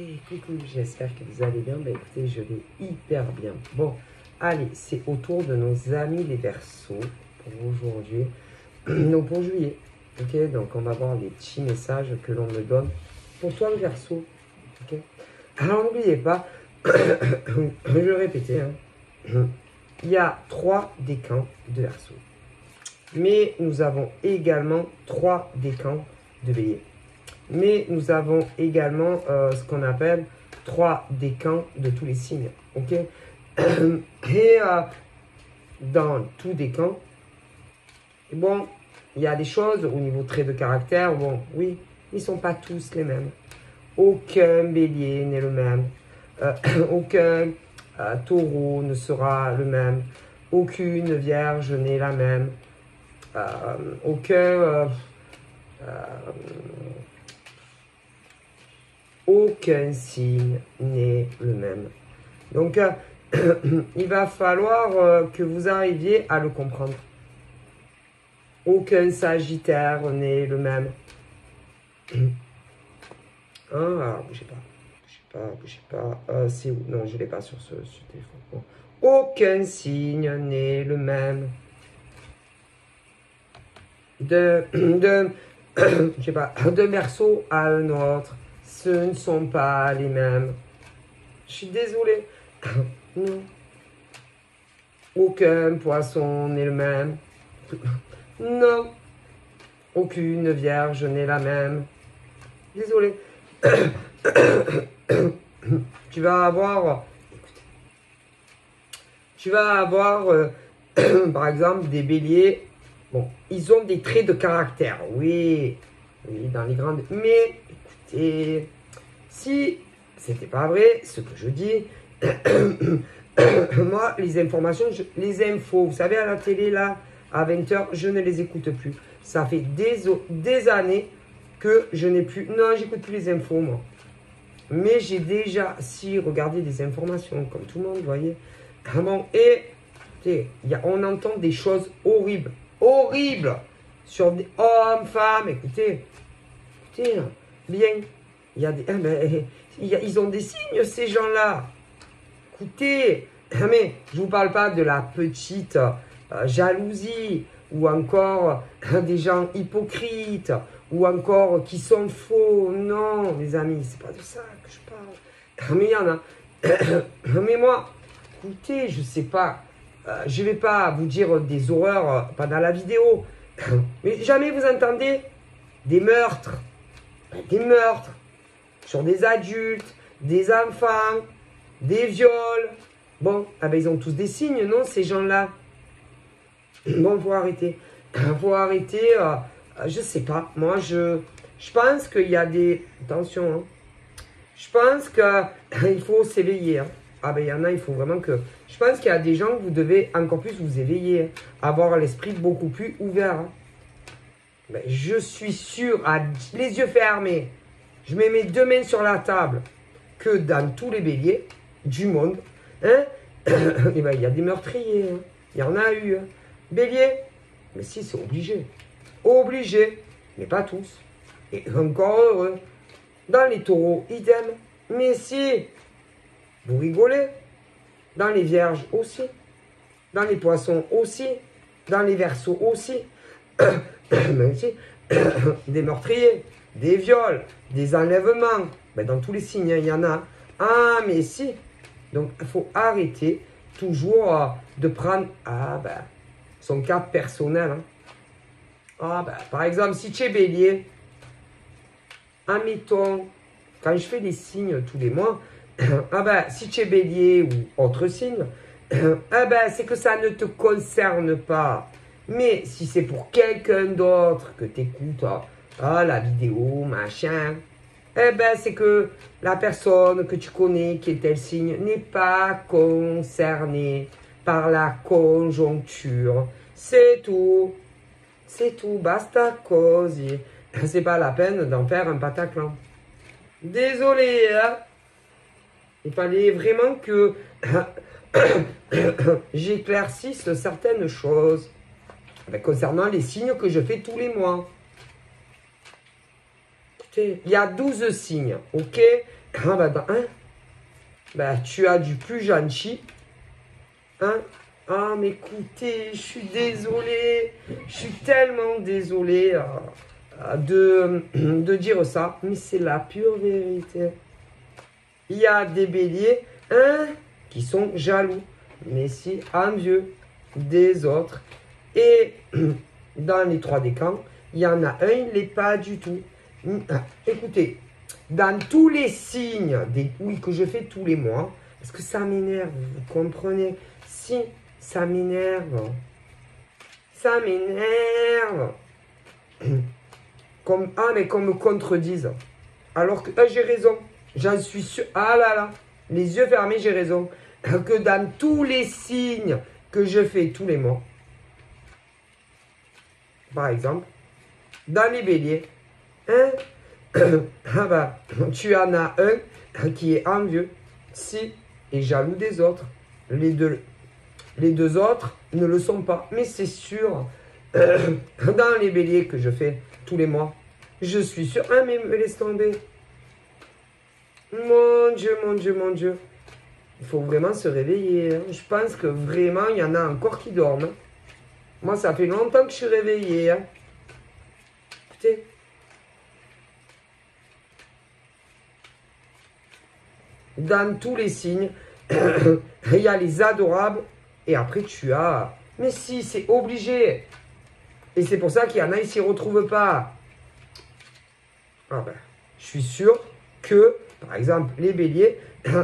Hey, coucou, j'espère que vous allez bien. Bah, écoutez, je vais hyper bien. Bon, allez, c'est au tour de nos amis les Verseaux pour aujourd'hui. Donc pour juillet. Ok, donc on va voir les petits messages que l'on me donne pour toi le Verseau. Ok. Alors n'oubliez pas, je vais répéter, hein. Il y a 3 décans de Verseau. Mais nous avons également 3 décans de Bélier. Mais nous avons également ce qu'on appelle 3 décans de tous les signes. Ok. Et dans tous décans, bon, il y a des choses au niveau trait de caractère. Bon, oui, ils ne sont pas tous les mêmes. Aucun bélier n'est le même. Aucun taureau ne sera le même. Aucune vierge n'est la même. Aucun signe n'est le même. Donc, il va falloir que vous arriviez à le comprendre. Aucun sagittaire n'est le même. Alors, bougez pas. C'est où? Non, je ne l'ai pas sur ce téléphone. Bon. Aucun signe n'est le même. D'un Verseau à un autre, ce ne sont pas les mêmes. Je suis désolé. Non. Aucun poisson n'est le même. Non. Aucune vierge n'est la même. Désolé. Tu vas avoir, par exemple, des béliers. Bon, ils ont des traits de caractère, oui, dans les grandes. Mais, écoutez, si c'était pas vrai, ce que je dis, moi, les informations, les infos, vous savez, à la télé, là, à 20h, je ne les écoute plus. Ça fait des années que je n'ai plus... Non, j'écoute plus les infos, moi. Mais j'ai déjà, regardé des informations, comme tout le monde, vous voyez. Bon, et, écoutez, on entend des choses horribles. Horrible sur des hommes, femmes, écoutez, bien, il y a des, ils ont des signes, ces gens-là. Écoutez, mais je vous parle pas de la petite jalousie, ou encore des gens hypocrites, ou encore qui sont faux. Non, les amis, c'est pas de ça que je parle. Mais il y en a. Mais moi, écoutez, je sais pas. Je ne vais pas vous dire des horreurs pendant la vidéo. Mais jamais vous entendez des meurtres. Des meurtres sur des adultes, des enfants, des viols. Bon, ils ont tous des signes, non, ces gens-là? Bon, il faut arrêter. Il faut arrêter. Je sais pas. Moi, je pense qu'il y a des... Attention, hein. Je pense qu'il faut s'éveiller, hein. Il y en a, il faut vraiment que... Je pense qu'il y a des gens que vous devez encore plus vous éveiller, hein, avoir l'esprit beaucoup plus ouvert. Hein. Je suis sûr, les yeux fermés, je mets mes 2 mains sur la table, que dans tous les béliers du monde, hein, il y a des meurtriers, hein. Il y en a eu. Hein. Bélier, mais si, c'est obligé. Obligé, mais pas tous. Et encore heureux. Dans les taureaux, idem. Mais si... Vous rigolez? Dans les vierges aussi. Dans les poissons aussi. Dans les verseaux aussi. Même si, des meurtriers, des viols, des enlèvements. Dans tous les signes, il y en a. Ah, mais si. Donc, il faut arrêter toujours de prendre son cas personnel. Hein. Par exemple, si tu es bélier, admettons, quand je fais des signes tous les mois, si tu es bélier ou autre signe, c'est que ça ne te concerne pas. Mais si c'est pour quelqu'un d'autre que tu écoutes la vidéo, machin, c'est que la personne que tu connais qui est tel signe n'est pas concernée par la conjoncture. C'est tout. C'est tout. Basta così. C'est pas la peine d'en faire un pataclan. Désolé, hein. Il fallait vraiment que j'éclaircisse certaines choses concernant les signes que je fais tous les mois. Il y a 12 signes, ok? Ah bah, bah, tu as du plus gentil. Hein? Ah, mais écoutez, je suis désolée. Je suis tellement désolée de dire ça. Mais c'est la pure vérité. Il y a des béliers qui sont jaloux. Mais si envieux des autres. Et dans les 3 décans, il y en a un, il ne l'est pas du tout. Écoutez, dans tous les signes, oui, que je fais tous les mois, parce que ça m'énerve, vous comprenez? Si, ça m'énerve. Ça m'énerve. Mais qu'on me contredise. Alors que j'ai raison. J'en suis sûr. Ah là là. Les yeux fermés, j'ai raison. Que dans tous les signes que je fais tous les mois, par exemple, dans les béliers, ah bah, tu en as un qui est envieux, si, et jaloux des autres. Les deux autres ne le sont pas. Mais c'est sûr, dans les béliers que je fais tous les mois, je suis sûr. Ah, mais me laisse tomber. Mon Dieu, mon Dieu, mon Dieu. Il faut vraiment se réveiller. Hein. Je pense que vraiment, il y en a encore qui dorment. Hein. Moi, ça fait longtemps que je suis réveillée. Hein. Écoutez. Dans tous les signes, il y a les adorables. Et après, tu as... Mais si, c'est obligé. Et c'est pour ça qu'il y en a, ils ne s'y retrouvent pas. Ah ben, je suis sûr que, par exemple, les béliers,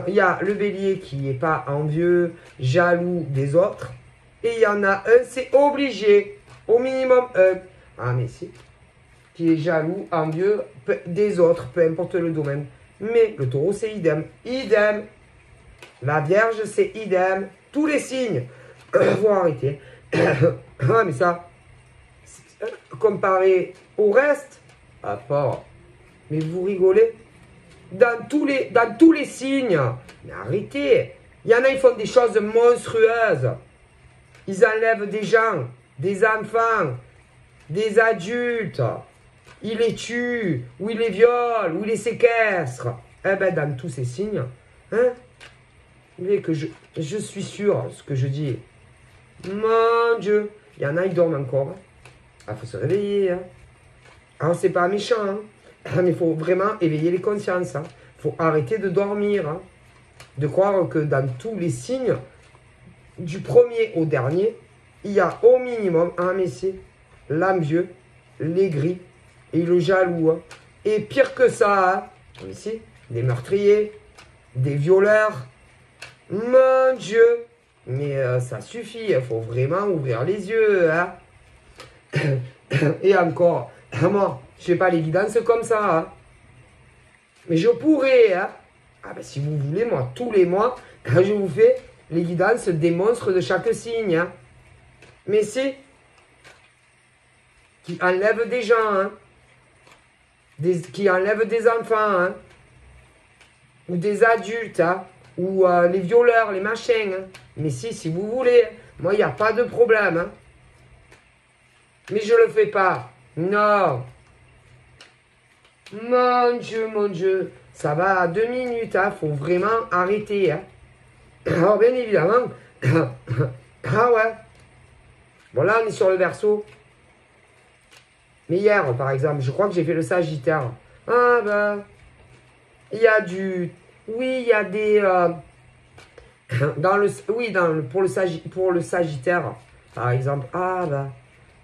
il y a le bélier qui n'est pas envieux, jaloux des autres. Et il y en a un, c'est obligé. Au minimum un. Ah mais si. Qui est jaloux, envieux des autres, peu importe le domaine. Mais le taureau, c'est idem. Idem. La vierge, c'est idem. Tous les signes. Faut arrêter. Ah mais ça, comparé au reste, à part. Mais vous rigolez? Dans tous les signes. Mais arrêtez. Il y en a, ils font des choses monstrueuses. Ils enlèvent des gens, des enfants, des adultes. Ils les tuent, ou ils les violent, ou ils les séquestrent. Eh ben, dans tous ces signes, hein, mais que je suis sûr, ce que je dis. Mon Dieu. Il y en a, ils dorment encore. Il faut se réveiller. Hein. Alors, c'est pas méchant, hein. Mais il faut vraiment éveiller les consciences. Il faut arrêter de dormir. Hein. De croire que dans tous les signes, du premier au dernier, il y a au minimum un messie, l'envieux, l'aigri et le jaloux. Hein. Et pire que ça, hein, ici, des meurtriers, des violeurs. Mon Dieu. Mais ça suffit, il faut vraiment ouvrir les yeux. Hein. Et encore, moi, je ne fais pas les guidances comme ça. Hein. Mais je pourrais. Hein. Ah ben, si vous voulez, moi, tous les mois, je vous fais les guidances des monstres de chaque signe. Hein. Mais c'est qui enlèvent des gens. Hein. Qui enlèvent des enfants. Hein. Ou des adultes. Hein. Ou les violeurs, les machins. Hein. Mais si vous voulez. Moi, il n'y a pas de problème. Hein. Mais je ne le fais pas. Non. Mon Dieu. Ça va à 2 minutes. Il faut vraiment arrêter. Hein. Alors, bien évidemment. Ah ouais. Bon, là, on est sur le Verseau. Mais hier, par exemple, je crois que j'ai fait le Sagittaire. Ah ben. Il y a du... Oui, il y a des... pour le Sagittaire, par exemple. Ah ben.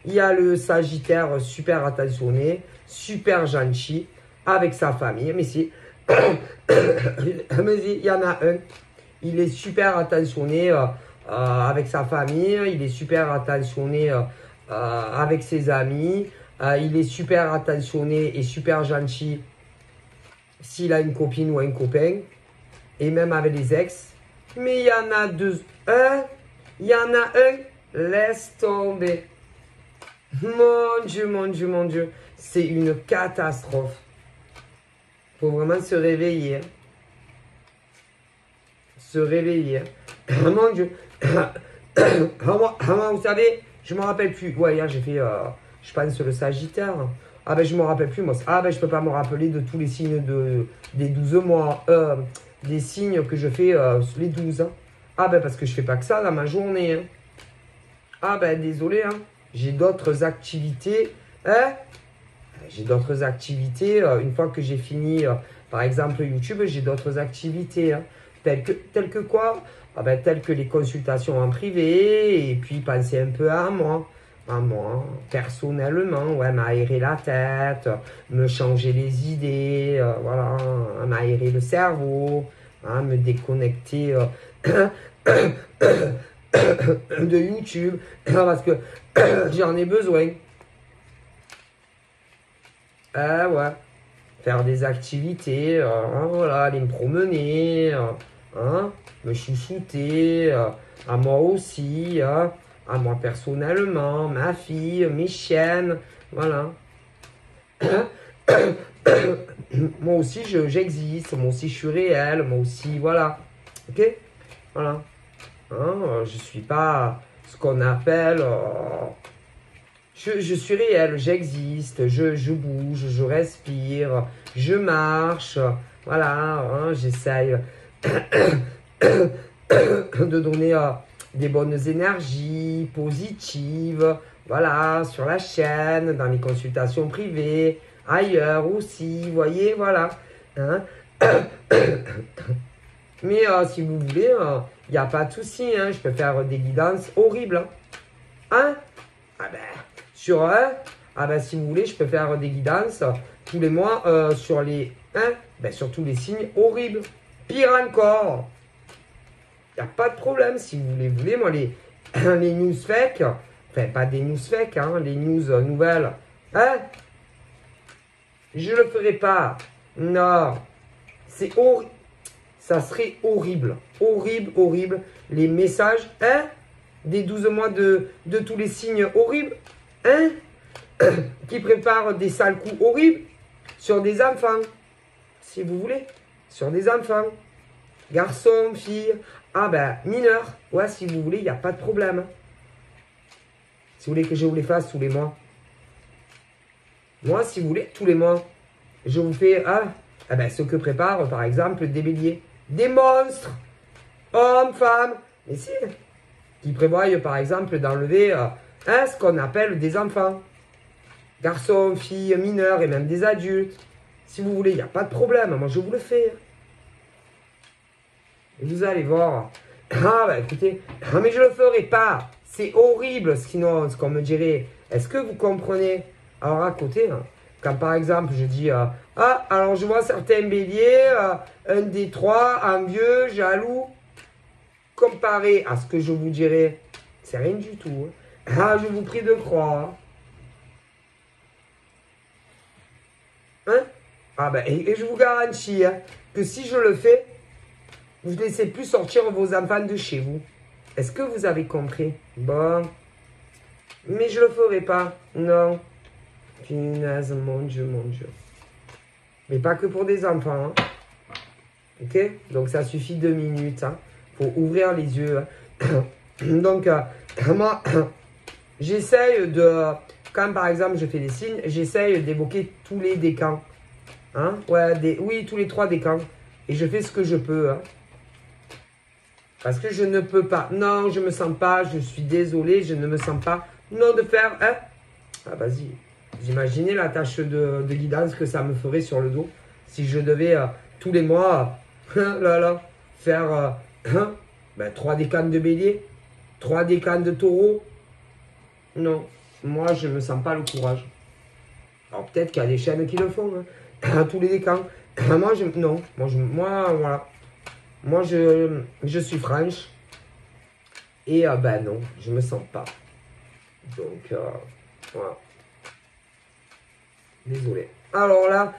Il y a le Sagittaire super attentionné, super gentil, avec sa famille. Mais si, il y en a un. Il est super attentionné avec sa famille. Il est super attentionné avec ses amis. Il est super attentionné et super gentil s'il a une copine ou un copain. Et même avec les ex. Mais il y en a il y en a un. Laisse tomber. Mon Dieu. C'est une catastrophe. Il faut vraiment se réveiller. Se réveiller. Mon Dieu. Vous savez, je ne me rappelle plus. Ouais, hier, j'ai fait, je pense, le Sagittaire. Ah ben je me rappelle plus moi. Ah ben je peux pas me rappeler de tous les signes des 12 mois. Des signes que je fais sur les 12. Hein. Ah ben parce que je fais pas que ça dans ma journée. Hein. Ah ben désolé. Hein. J'ai d'autres activités. Hein. J'ai d'autres activités. Une fois que j'ai fini, par exemple YouTube, j'ai d'autres activités. Hein. Telles que quoi? Ah ben, telles que les consultations en privé. Et puis penser un peu à moi. À moi, personnellement, ouais, m'aérer la tête, me changer les idées, voilà, m'aérer le cerveau, hein, me déconnecter de YouTube, parce que j'en ai besoin. Ah ouais, faire des activités, hein, voilà, aller me promener, hein, me chouchouter, à moi aussi, hein, à moi personnellement, ma fille, mes chiennes, voilà. Moi aussi, j'existe, moi aussi, je suis réel, moi aussi, voilà. Ok? Voilà. Hein, je suis pas ce qu'on appelle... je suis réel, j'existe, je bouge, je respire, je marche, voilà, hein, j'essaye de donner des bonnes énergies positives, voilà, sur la chaîne, dans les consultations privées, ailleurs aussi, vous voyez, voilà. Hein. Mais si vous voulez, il n'y a pas de souci, hein, je peux faire des guidances horribles. Hein. Ah ben, sur ah ben, si vous voulez, je peux faire des guidances tous les mois sur les sur tous les signes horribles. Pire encore, il n'y a pas de problème. Si vous voulez, moi, les news fake, enfin, pas des news fake, hein, les news nouvelles, hein, je le ferai pas. Non, c'est horrible. Ça serait horrible. Horrible, horrible. Les messages, hein, des 12 mois de tous les signes horribles, hein, qui préparent des sales coups horribles sur des enfants, si vous voulez, sur des enfants, garçons, filles, ah ben, mineurs, ouais, si vous voulez, il n'y a pas de problème. Si vous voulez que je vous les fasse tous les mois, moi, si vous voulez, tous les mois, je vous fais, ce que préparent, par exemple, des béliers, des monstres, hommes, femmes, mais si, qui prévoient, par exemple, d'enlever ce qu'on appelle des enfants. Garçons, filles, mineurs et même des adultes. Si vous voulez, il n'y a pas de problème. Moi, je vous le fais. Et vous allez voir. Ah, bah écoutez, mais je ne le ferai pas. C'est horrible, sinon, ce qu'on me dirait. Est-ce que vous comprenez? Alors, à côté, hein, quand par exemple, je dis alors je vois certains béliers, un des trois, un vieux, jaloux, comparé à ce que je vous dirais, c'est rien du tout. Hein. Ah, je vous prie de croire. Hein? Ah ben, et je vous garantis hein, que si je le fais, vous ne laissez plus sortir vos enfants de chez vous. Est-ce que vous avez compris? Bon. Mais je ne le ferai pas. Non. Punaise, mon Dieu, mon Dieu. Mais pas que pour des enfants. Hein. Ok? Donc ça suffit 2 minutes. Hein. Faut ouvrir les yeux. Hein. Donc, moi, j'essaye de... Quand par exemple je fais des signes, j'essaye d'évoquer tous les décans. Hein? Ouais, oui, tous les 3 décans. Et je fais ce que je peux. Hein? Parce que je ne peux pas. Non, je ne me sens pas. Je suis désolé, je ne me sens pas. Non, de faire. Hein? Ah, vas-y. Vous imaginez la tâche de guidance que ça me ferait sur le dos. Si je devais tous les mois faire 3 décans de bélier, 3 décans de taureau. Non. Moi, je ne me sens pas le courage. Alors, peut-être qu'il y a des chaînes qui le font. Hein. Tous les décans. Moi, non. Moi, voilà. Moi, je suis franche. Et, non, je ne me sens pas. Donc, voilà. Désolé. Alors là,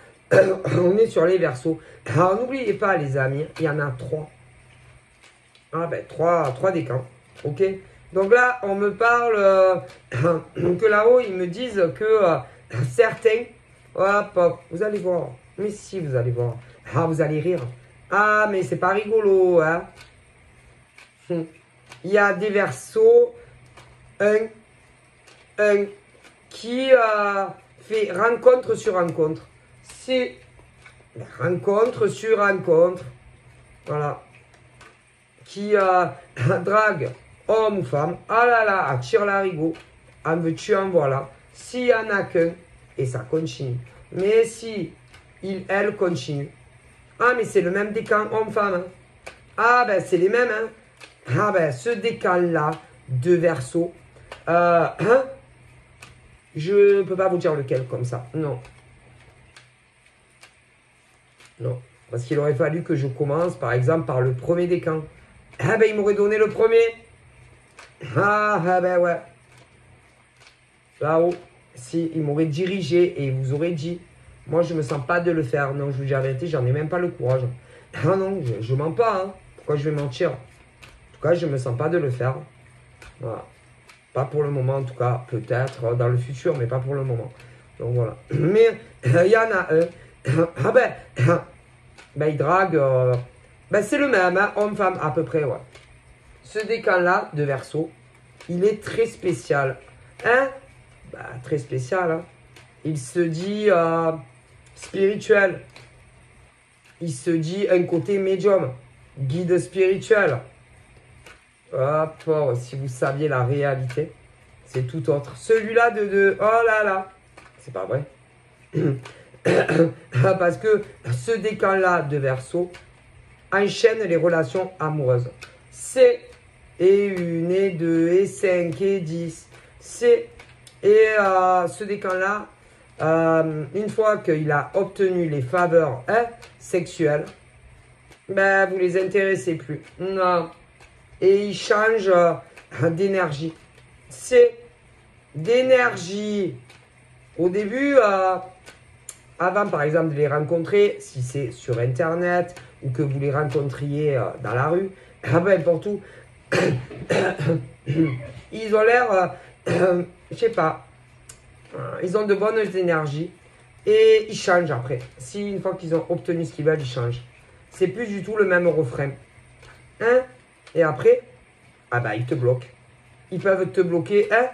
on est sur les Verseaux. Alors, n'oubliez pas, les amis, il y en a 3. Ah, 3 décans. OK? Donc là, on me parle que là-haut, ils me disent que certains, hop, vous allez voir. Mais si, vous allez voir. Ah, vous allez rire. Ah, mais c'est pas rigolo, hein. Il y a des Verseaux, un qui fait rencontre sur rencontre. C'est rencontre sur rencontre. Voilà. Qui drague homme ou femme. Ah là là, à tire l'arigot. En veux-tu, en voilà. S'il n'y en a qu'un, et ça continue. Mais si elle continue. Ah, mais c'est le même décan homme-femme. Hein. Ah, ben c'est les mêmes. Hein. Ah, ben ce décan-là, de Verseau. Hein, je ne peux pas vous dire lequel comme ça. Non. Non. Parce qu'il aurait fallu que je commence, par exemple, par le premier décan. Ah, ben il m'aurait donné le premier. Ah, ben ouais. Là-haut, si, il m'aurait dirigé et il vous aurait dit, moi je me sens pas de le faire. Non, je vous dis la vérité, j'en ai même pas le courage. Ah non, je mens pas. Hein. Pourquoi je vais mentir? En tout cas, je me sens pas de le faire. Voilà. Pas pour le moment, en tout cas, peut-être dans le futur, mais pas pour le moment. Donc voilà. Mais il y en a un. Ah ben il drague. Ben c'est le même, hein, homme-femme à peu près, ouais. Ce décan-là de Verseau, il est très spécial. Hein? Bah, très spécial. Hein. Il se dit spirituel. Il se dit un côté médium. Guide spirituel. Hop, oh, si vous saviez la réalité, c'est tout autre. Celui-là oh là là, c'est pas vrai. Parce que ce décan-là de Verseau enchaîne les relations amoureuses. C'est et une, et deux, et cinq, et 10. C'est et ce décan-là, une fois qu'il a obtenu les faveurs sexuelles, ben vous les intéressez plus. Non. Et il change d'énergie. C'est d'énergie. Au début, avant par exemple de les rencontrer, si c'est sur internet ou que vous les rencontriez dans la rue, n'importe où, ils ont l'air, je sais pas, ils ont de bonnes énergies et ils changent après. Si une fois qu'ils ont obtenu ce qu'ils veulent, ils changent. C'est plus du tout le même refrain. Hein? Et après, ah bah ils te bloquent. Ils peuvent te bloquer, hein,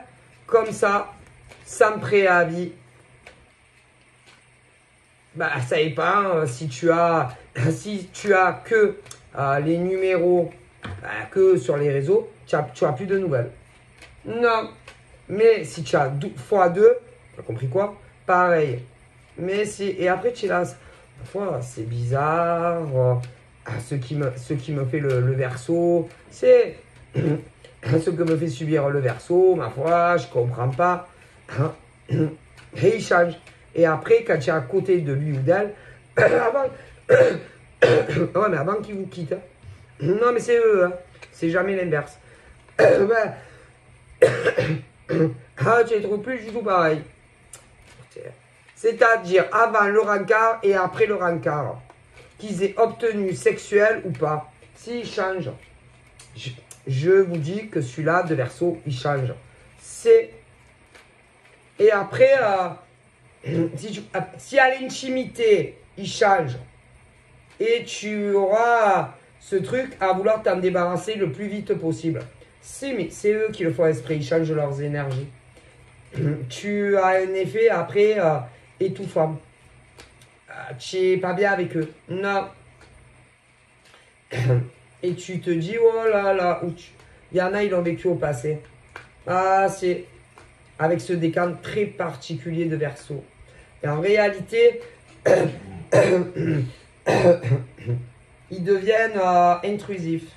comme ça, sans préavis. Bah ça dépend si tu as que les numéros que sur les réseaux, tu as plus de nouvelles. Non. Mais si tu as x2, tu as compris quoi? Pareil. Mais si, et après tu es là, parfois c'est bizarre. Ce qui me fait le Verseau, c'est ce que me fait subir le Verseau, ma foi, je comprends pas. Et il change. Et après, quand tu es à côté de lui ou d'elle, avant, ouais, mais avant qu'ils vous quittent, hein. Non, mais c'est eux, hein. C'est jamais l'inverse. Ah, tu les trouves plus du tout pareil. C'est-à-dire avant le rencard et après le rencard. Qu'ils aient obtenu sexuel ou pas. S'ils changent, je vous dis que celui-là de Verseau, il change. C'est... Et après, si à l'intimité, il change, et tu auras ce truc à vouloir t'en débarrasser le plus vite possible. Mais c'est eux qui le font exprès, ils changent leurs énergies. Tu as un effet après étouffant. Tu n'es pas bien avec eux. Non. Et tu te dis, oh là là, il y en a, ils l'ont vécu au passé. Ah, c'est avec ce décan très particulier de Verseau. Et en réalité, ils deviennent intrusifs,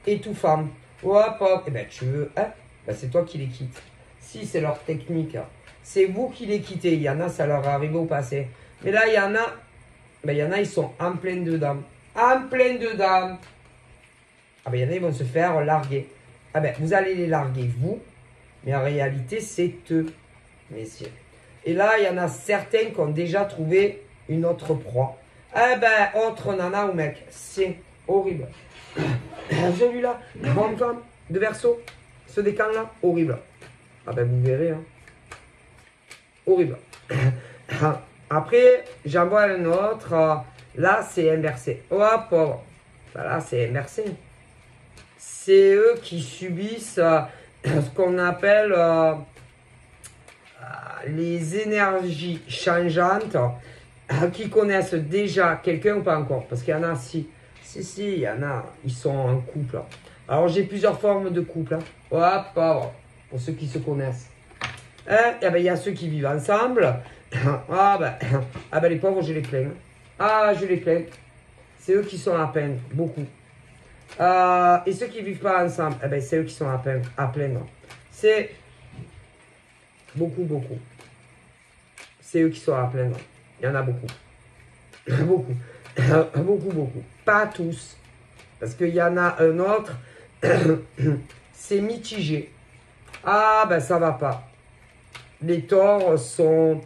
étouffants. Hop, hop. Et ben, tu veux, hein? Ben, c'est toi qui les quittes. Si, c'est leur technique. C'est vous qui les quittez. Il y en a, ça leur est arrivé au passé. Mais là, il y en a, ben, ils sont en plein dedans. En plein dedans. Ah ben, il y en a, ils vont se faire larguer. Ah ben, vous allez les larguer, vous. Mais en réalité, c'est eux, messieurs. Et là, il y en a certains qui ont déjà trouvé une autre proie. Eh ben, autre nana ou mec. C'est horrible. Celui-là, grande femme de Verseau. Ce décan-là, horrible. Ah ben, vous verrez. Hein. Horrible. Après, j'en vois un autre. Là, c'est inversé. Hop, hop. Là, c'est inversé. C'est eux qui subissent ce qu'on appelle les énergies changeantes qui connaissent déjà quelqu'un ou pas encore. Parce qu'il y en a, si, il y en a, ils sont en couple. Alors, j'ai plusieurs formes de couple. Hop, hop, pour ceux qui se connaissent. Et ben, il y a ceux qui vivent ensemble. Les pauvres, je les plains. Je les plains. C'est eux qui sont à peine, beaucoup. Et ceux qui ne vivent pas ensemble, c'est eux qui sont à plaindre. C'est beaucoup. C'est eux qui sont à plaindre. Il y en a beaucoup. beaucoup. Pas tous. Parce qu'il y en a un autre, c'est mitigé. Ça va pas. Les torts sont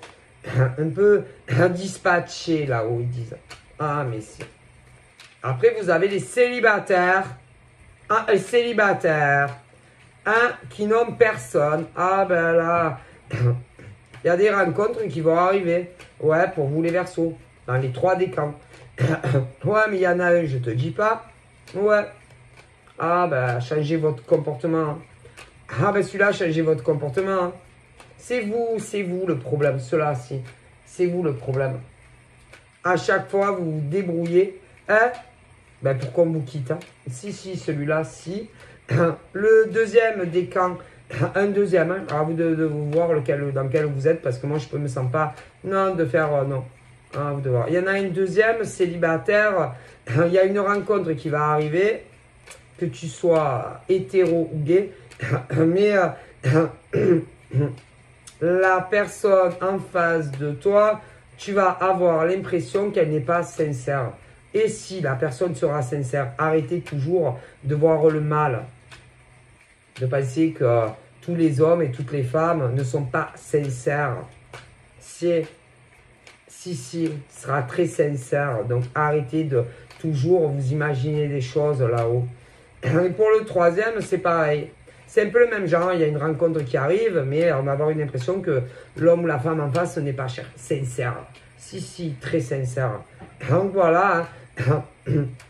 un peu dispatchés là-haut, ils disent. Mais si. Après, vous avez les célibataires. Un qui nomme personne. Là, il y a des rencontres qui vont arriver. Ouais, pour vous les Verseaux. Dans les 3 décans. Ouais, mais il y en a un, je te dis pas. Ouais. Changez votre comportement. Celui-là, changez votre comportement. C'est vous le problème. Cela-ci. C'est vous le problème. À chaque fois, vous vous débrouillez. Pour qu'on vous quitte. Si, celui-là, si. Le deuxième décan. Un deuxième. À vous de vous voir dans lequel vous êtes. Parce que moi, je ne me sens pas. Non, de faire. Non. Vous de voir. Il y en a une deuxième, célibataire. Il y a une rencontre qui va arriver. Que tu sois hétéro ou gay. Mais la personne en face de toi, tu vas avoir l'impression qu'elle n'est pas sincère. Et si la personne sera sincère, arrêtez toujours de voir le mal. De penser que tous les hommes et toutes les femmes ne sont pas sincères. Si, sera très sincère. Donc arrêtez de toujours vous imaginer des choses là-haut. Et pour le troisième, c'est pareil. C'est un peu le même genre, il y a une rencontre qui arrive, mais on va avoir une impression que l'homme ou la femme en face n'est pas sincère. Si, très sincère. Donc voilà.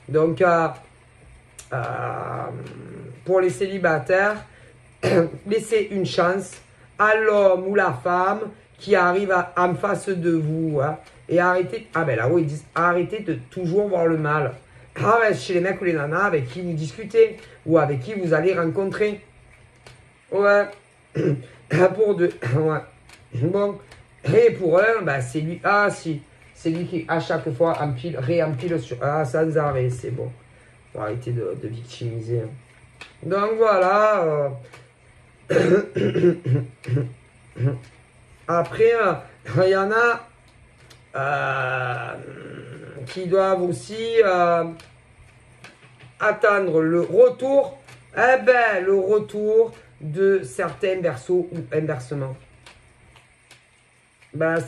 Donc, pour les célibataires, laissez une chance à l'homme ou la femme qui arrive en face de vous. Et arrêtez, là-haut ils disent, arrêtez de toujours voir le mal. Chez les mecs ou les nanas avec qui vous discutez ou avec qui vous allez rencontrer. Ouais. Pour deux. Ouais. Bon. Et pour un, c'est lui. Si. C'est lui qui, à chaque fois, réempile sur. Sans arrêt, c'est bon. Faut arrêter de victimiser. Donc voilà. Après, il y en a qui doivent aussi attendre le retour. Le retour de certains Verseaux ou inversement.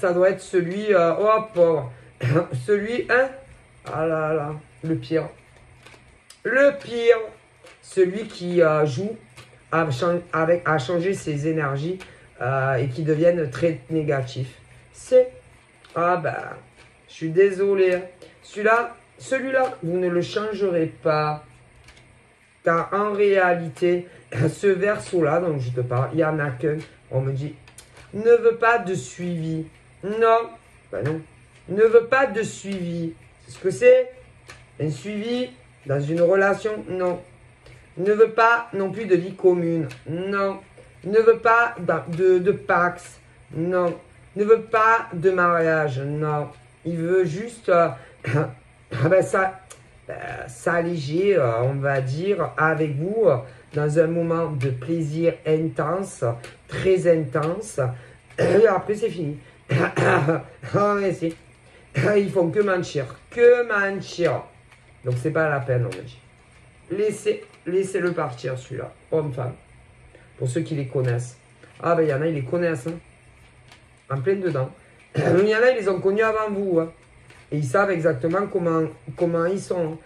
Ça doit être celui, pauvre. Celui, le pire. Le pire, celui qui joue à changer ses énergies et qui deviennent très négatifs. C'est, je suis désolé. Celui-là, vous ne le changerez pas. Car en réalité, ce Verseau-là dont je te parle, il y en a qu'un, on me dit, ne veut pas de suivi. Non, non. Ne veut pas de suivi. C'est ce que c'est? Un suivi dans une relation? Non. Ne veut pas non plus de vie commune? Non. Ne veut pas de pax? Non. Ne veut pas de mariage? Non. Il veut juste s'alléger, on va dire, avec vous dans un moment de plaisir intense, très intense. Et après, c'est fini. Ils font que mentir. Que mentir. Donc, c'est pas la peine, on me dit. Laissez-le partir, celui-là. Homme-femme. Pour ceux qui les connaissent. Il y en a, ils les connaissent. En plein dedans. Il y en a, ils les ont connus avant vous. Et ils savent exactement comment ils sont.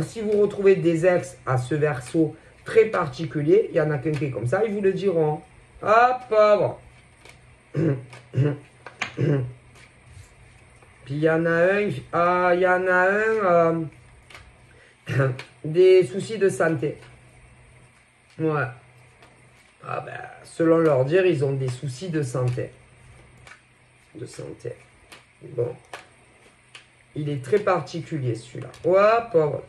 Si vous retrouvez des ex à ce Verseau très particulier, il y en a qu'un qui est comme ça, ils vous le diront. Pauvre. Puis il y en a un, des soucis de santé. Ouais. Ah ben, selon leur dire, ils ont des soucis de santé. De santé. Bon. Il est très particulier celui-là. Ouais, pauvre.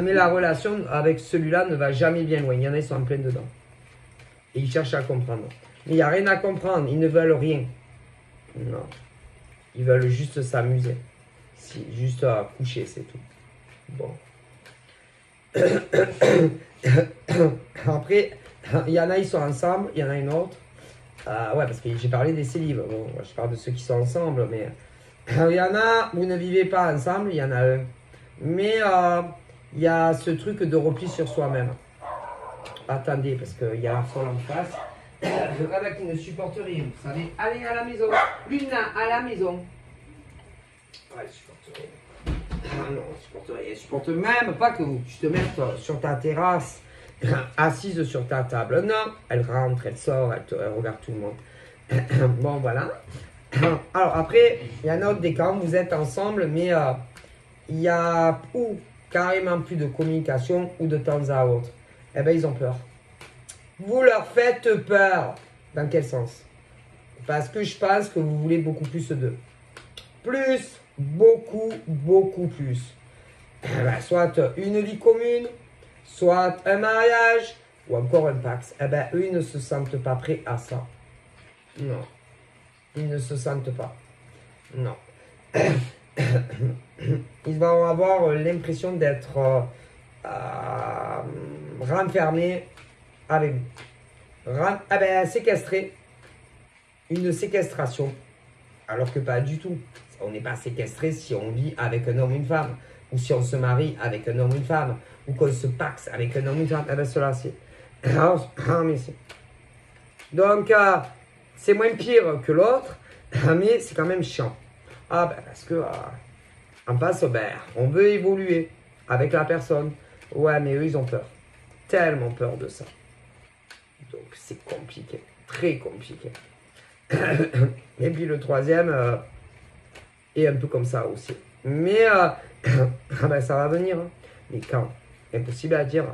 Mais la relation avec celui-là ne va jamais bien loin. Il y en a, ils sont en plein dedans. Et ils cherchent à comprendre. Mais il n'y a rien à comprendre. Ils ne veulent rien. Non. Ils veulent juste s'amuser. Juste à coucher, c'est tout. Bon. Après, il y en a, ils sont ensemble. Il y en a une autre. Ouais, parce que j'ai parlé des célibes. Bon, je parle de ceux qui sont ensemble. Mais il y en a, vous ne vivez pas ensemble. Il y en a un. Mais il y a ce truc de repli sur soi-même. Attendez, parce qu'il y a la folle en face. Le gars qui ne supporte rien. Vous savez, allez à la maison. Luna, à la maison. Ouais, il supporte rien. Ah non, il supporte rien. Il supporte même pas que tu te mettes sur ta terrasse, assise sur ta table. Non, elle rentre, elle sort, elle regarde tout le monde. Bon, voilà. Alors après, il y en a d'autres des cas où vous êtes ensemble, mais il y a ou carrément plus de communication ou de temps à autre. Eh bien, ils ont peur. Vous leur faites peur. Dans quel sens? Parce que je pense que vous voulez beaucoup plus d'eux. Plus, beaucoup, beaucoup plus. Ben, soit une vie commune, soit un mariage, ou encore un Pax. Eh bien, eux, ils ne se sentent pas prêts à ça. Non. Ils ne se sentent pas. Non. Ils vont avoir l'impression d'être renfermés avec vous. Séquestrés. Une séquestration. Alors que pas du tout. On n'est pas séquestré si on vit avec un homme ou une femme. Ou si on se marie avec un homme ou une femme. Ou qu'on se paxe avec un homme ou une femme. Eh bien, cela, c'est... Donc, c'est moins pire que l'autre. Mais c'est quand même chiant. Ah, ben, parce que... en face, ben, on veut évoluer avec la personne. Ouais, mais eux, ils ont peur. Tellement peur de ça. Donc, c'est compliqué. Très compliqué. Et puis, le troisième est un peu comme ça aussi. Mais, ben, ça va venir. Hein. Mais quand? Impossible à dire.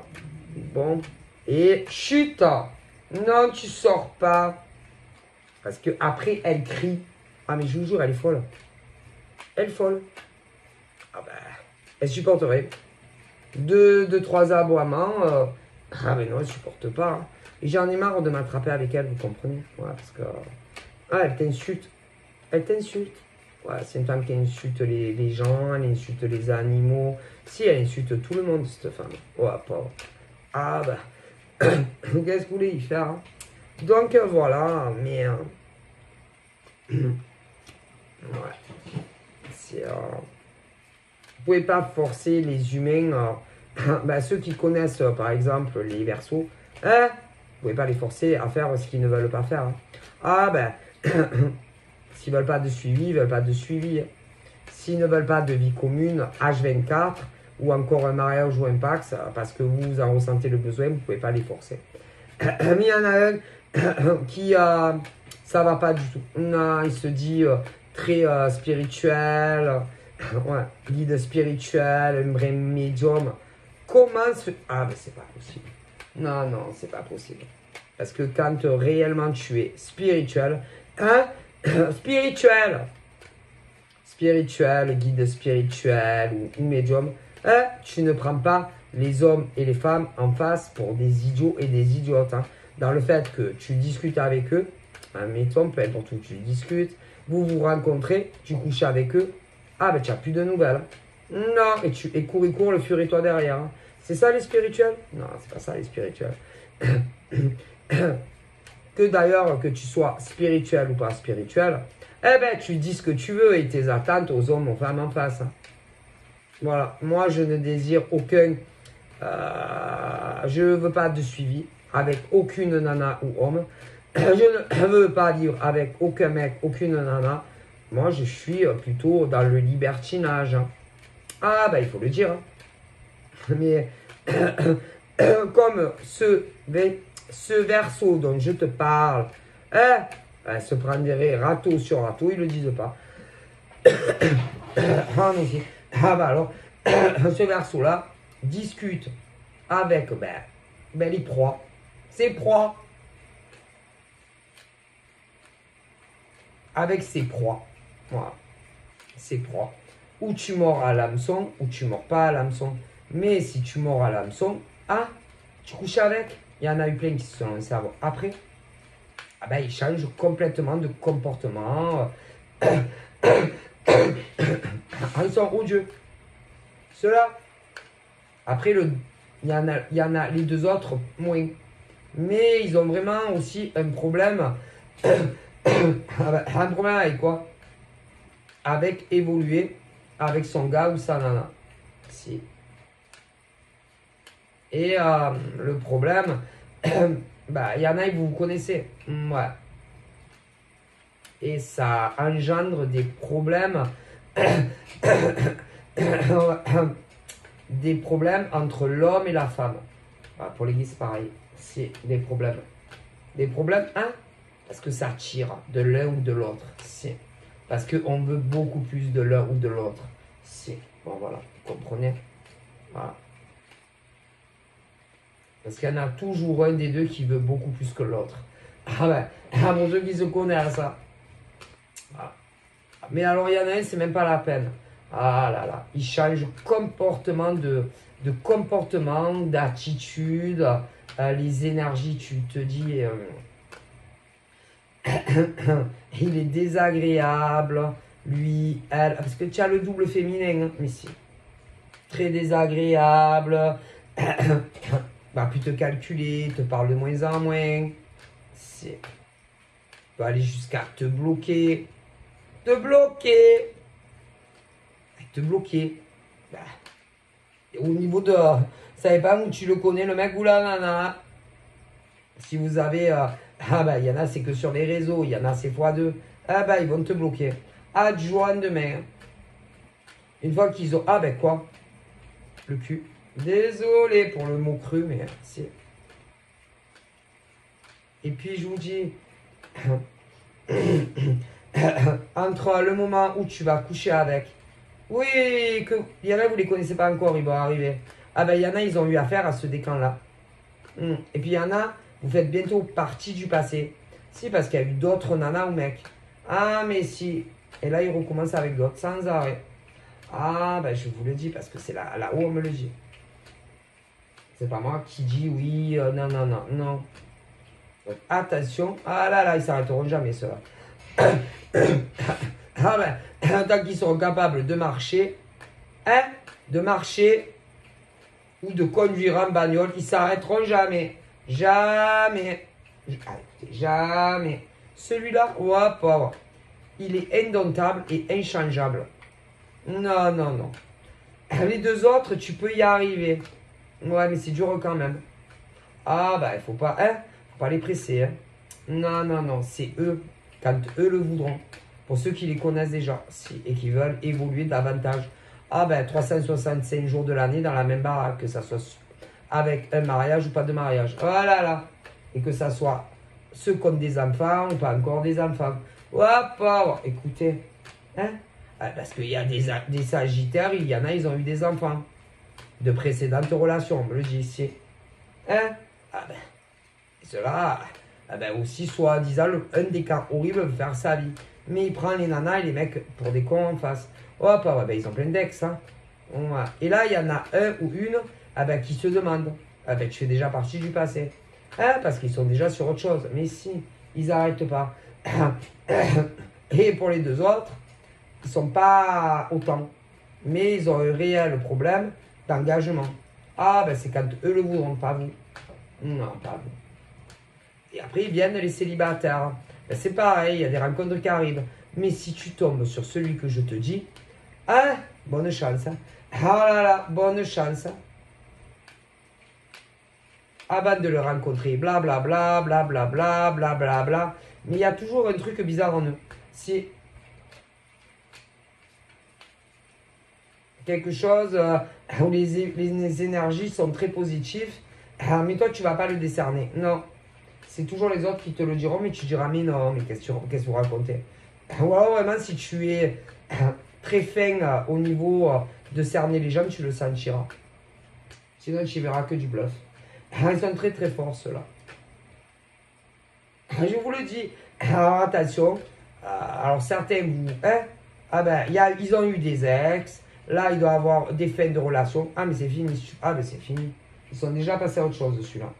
Bon. Et chut! Non, tu sors pas. Parce que après elle crie. Ah, mais je vous jure, elle est folle. Elle est folle. Ah ben, elle supporterait. Deux, trois aboiements. Ah mais non, elle supporte pas. Hein. Et j'en ai marre de m'attraper avec elle, vous comprenez? Ouais, parce que... elle t'insulte. Elle t'insulte. Ouais, c'est une femme qui insulte les gens, elle insulte les animaux. Si, elle insulte tout le monde, cette femme. Ouais, pauvre. Ah bah... Qu'est-ce que vous voulez y faire? Hein? Donc voilà, mais... ouais. C'est... vous pouvez pas forcer les humains... ben, ceux qui connaissent, par exemple, les Verseaux, hein? Vous pouvez pas les forcer à faire ce qu'ils ne veulent pas faire. Hein. Ah ben... s'ils veulent pas de suivi, ils veulent pas de suivi. S'ils ne veulent pas de vie commune, H24, ou encore un mariage ou un Pax, parce que vous en ressentez le besoin, vous ne pouvez pas les forcer. Mais il y en a un qui, ça va pas du tout. Non, il se dit très spirituel, ouais, guide spirituel, un vrai médium. Comment se... Ah, mais c'est pas possible. Non, non, c'est pas possible. Parce que quand réellement tu es spirituel, hein, spirituel, guide spirituel ou médium, hein, tu ne prends pas les hommes et les femmes en face pour des idiots et des idiotes. Hein. Dans le fait que tu discutes avec eux, hein, mettons, peu importe où tu discutes, vous vous rencontrez, tu couches avec eux, ah ben tu n'as plus de nouvelles. Non, et cours, le furet toi derrière. Hein. C'est ça les spirituels? Non, c'est pas ça les spirituels. Que d'ailleurs, que tu sois spirituel ou pas spirituel, eh ben tu dis ce que tu veux et tes attentes aux hommes, aux femmes en face. Hein. Voilà, moi je ne désire aucun, je ne veux pas de suivi avec aucune nana ou homme. Je ne veux pas vivre avec aucun mec, aucune nana. Moi je suis plutôt dans le libertinage. Hein. Ah ben il faut le dire. Hein. Mais comme ce Verseau dont je te parle, hein, se prendrait râteau sur râteau, ils ne le disent pas. Ah, mais ah bah alors, ce Verseau-là discute avec les proies. Ses proies. Avec ses proies. Voilà. Ses proies. Ou tu mords à l'hameçon, ou tu mords pas à l'hameçon. Mais si tu mords à l'hameçon, tu couches avec. Il y en a eu plein qui se sont lancés avant. Après, ils changent complètement de comportement. Ils sont odieux. Ceux-là. Après, il y en a les deux autres, moins. Mais ils ont vraiment aussi un problème. Un problème avec quoi? Avec évoluer avec son gars ou sa nana. Si. Et le problème, il y en a, vous connaissez. Ouais. Et ça engendre des problèmes. Des problèmes entre l'homme et la femme. Voilà, pour l'église, c'est pareil. C'est des problèmes. Des problèmes, parce que ça tire de l'un ou de l'autre. C'est parce qu'on veut beaucoup plus de l'un ou de l'autre. C'est bon, voilà, vous comprenez. Voilà. Parce qu'il y en a toujours un des deux qui veut beaucoup plus que l'autre. Pour ceux qui se connaissent ça. Voilà. Mais alors, il y en a un, c'est même pas la peine. Ah là là, il change comportement de comportement, d'attitude, les énergies, tu te dis, il est désagréable, lui, elle, parce que tu as le double féminin, mais si, très désagréable, va plus te calculer, te parle de moins en moins, peut aller jusqu'à te bloquer, te bloquer. Au niveau de... Vous savez pas où tu le connais, le mec ou la nana. Si vous avez... il y en a, c'est que sur les réseaux. Il y en a, c'est x2. Ils vont te bloquer. Adjoint demain. Une fois qu'ils ont... quoi? Le cul. Désolé pour le mot cru, mais c'est... Et puis, je vous dis... entre le moment où tu vas coucher avec... Oui, il y en a, vous ne les connaissez pas encore, ils vont arriver. Il y en a, ils ont eu affaire à ce déclan-là. Et puis il y en a, vous faites bientôt partie du passé. Si, parce qu'il y a eu d'autres nanas ou mecs. Mais si. Et là, ils recommencent avec d'autres, sans arrêt. Je vous le dis, parce que c'est là où on me le dit. C'est pas moi qui dis oui, non. Donc, attention. Là, ils s'arrêteront jamais, ceux-là. Tant qu'ils seront capables de marcher, ou de conduire en bagnole, ils s'arrêteront jamais. Jamais. Jamais. Celui-là, il est indomptable et inchangeable. Non. Les deux autres, tu peux y arriver. Ouais, mais c'est dur quand même. Il faut pas les presser. Non, c'est eux, quand eux le voudront. Pour ceux qui les connaissent déjà et qui veulent évoluer davantage. 365 jours de l'année dans la même baraque, que ça soit avec un mariage ou pas de mariage. Voilà. Et que ça soit ceux qui ont des enfants ou pas encore des enfants. Écoutez. Parce qu'il y a des sagittaires, il y en a, ils ont eu des enfants. De précédentes relations, on me le dit ici. Et cela, aussi, soi-disant, un des cas horribles veut faire sa vie. Mais il prend les nanas et les mecs pour des cons en face. Ils ont plein d'ex. Et là, il y en a un ou une qui se demande. Tu fais déjà partie du passé. Parce qu'ils sont déjà sur autre chose. Mais si, ils n'arrêtent pas. Et pour les deux autres, ils ne sont pas autant. Mais ils ont un réel problème d'engagement. C'est quand eux le voudront, pas vous. Non, pas vous. Et après, ils viennent les célibataires. C'est pareil, il y a des rencontres qui arrivent. Mais si tu tombes sur celui que je te dis, bonne chance. Bonne chance. Avant de le rencontrer, blablabla. Mais il y a toujours un truc bizarre en eux. C'est quelque chose où les énergies sont très positives. Mais toi, tu ne vas pas le décerner. Non. C'est toujours les autres qui te le diront, mais tu diras, mais non, mais qu'est-ce que vous racontez? Vraiment, si tu es très fin au niveau de cerner les gens, tu le sentiras. Sinon, tu verras que du bluff. Ils sont très très forts, ceux-là. Je vous le dis. Alors, attention. Alors, certains, vous... Hein, ah ben, ils ont eu des ex. Là, il doit avoir des fins de relation. Ah, mais c'est fini. Ah, ben, c'est fini. Ils sont déjà passés à autre chose, celui-là.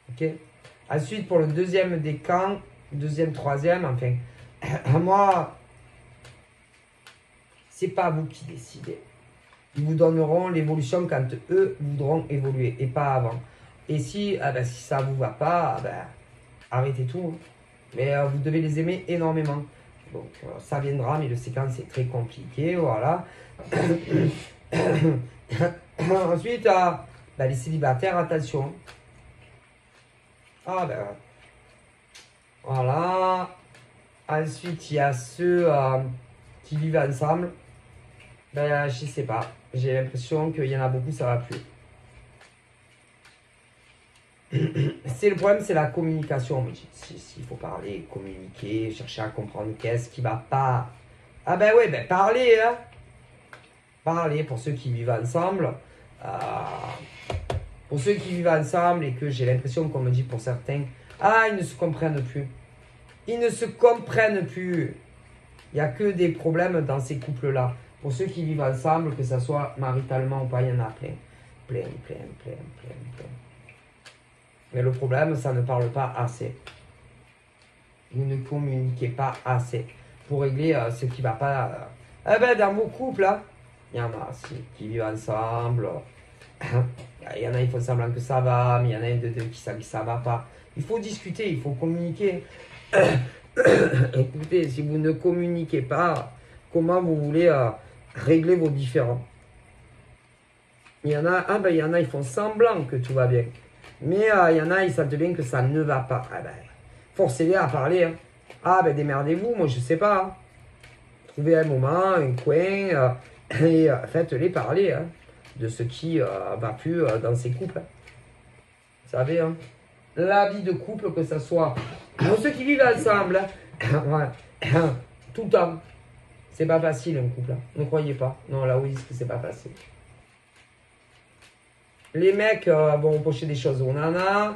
Ok. Ensuite, pour le deuxième décan, deuxième, troisième, enfin, moi, c'est pas vous qui décidez. Ils vous donneront l'évolution quand eux voudront évoluer et pas avant. Et si, si ça ne vous va pas, arrêtez tout. Hein. Mais vous devez les aimer énormément. Donc ça viendra, mais le séquence est très compliqué. Voilà. Ensuite, les célibataires, attention. Voilà. Ensuite, il y a ceux qui vivent ensemble. Je sais pas. J'ai l'impression qu'il y en a beaucoup, ça va plus. C'est le problème, c'est la communication. On me dit, s'il faut parler, communiquer, chercher à comprendre qu'est-ce qui va pas. Parlez, hein. Parlez pour ceux qui vivent ensemble. Pour ceux qui vivent ensemble et que j'ai l'impression qu'on me dit pour certains, ils ne se comprennent plus. Ils ne se comprennent plus. Il n'y a que des problèmes dans ces couples-là. Pour ceux qui vivent ensemble, que ce soit maritalement ou pas, il y en a plein. Plein. Mais le problème, ça ne parle pas assez. Vous ne communiquez pas assez pour régler ce qui ne va pas. Dans vos couples, il y en a qui vivent ensemble. Il y en a, il faut semblant que ça va, mais il y en a un de deux qui savent que ça ne va pas. Il faut discuter, il faut communiquer. Écoutez, si vous ne communiquez pas, comment vous voulez régler vos différends? Il y en a, ils font semblant que tout va bien. Mais il y en a, ils sentent bien que ça ne va pas. Forcez-les à parler. Hein. Démerdez-vous, moi je sais pas. Hein. Trouvez un moment, un coin, et faites-les parler hein, de ce qui va plus dans ces couples. Vous savez, hein, la vie de couple, que ce soit pour ceux qui vivent ensemble, tout le temps. C'est pas facile un couple. Hein. Ne croyez pas. Non, là oui, c'est pas facile. Les mecs vont reprocher des choses aux nanas.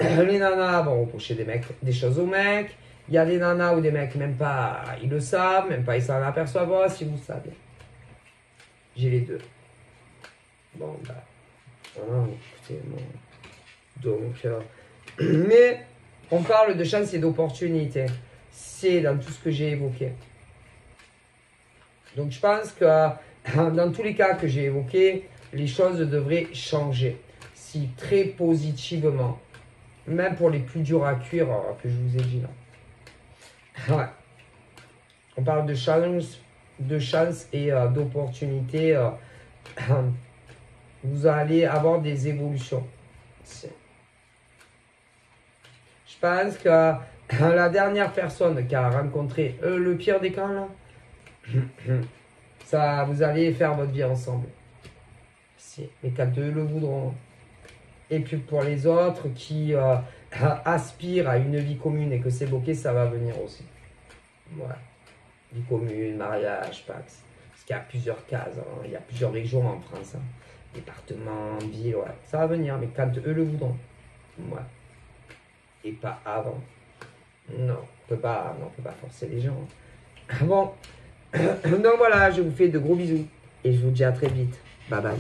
Les nanas vont reprocher des choses aux mecs. Il y a des nanas ou des mecs, même pas, ils le savent, même pas, ils s'en aperçoivent pas, si vous savez. J'ai les deux. Bon, écoutez, bon. Donc, mais on parle de chance et d'opportunité. C'est dans tout ce que j'ai évoqué. Donc, je pense que dans tous les cas que j'ai évoqués, les choses devraient changer. Si très positivement. Même pour les plus durs à cuire que je vous ai dit là. Ouais. On parle de chance et d'opportunité. Vous allez avoir des évolutions. Je pense que la dernière personne qui a rencontré le pire des cas là, ça, vous allez faire votre vie ensemble. Mais qu'à deux le voudront. Et puis pour les autres qui aspirent à une vie commune et que c'est bloqué, ça va venir aussi. Ouais. Vie commune, mariage, pax. Parce qu'il y a plusieurs cases, hein. Il y a plusieurs régions en France. Hein. Départements, villes, ouais. Ça va venir, mais quand eux le voudront. Ouais. Et pas avant. Non, on peut pas forcer les gens. Bon. Donc voilà, je vous fais de gros bisous. Et je vous dis à très vite. Bye bye.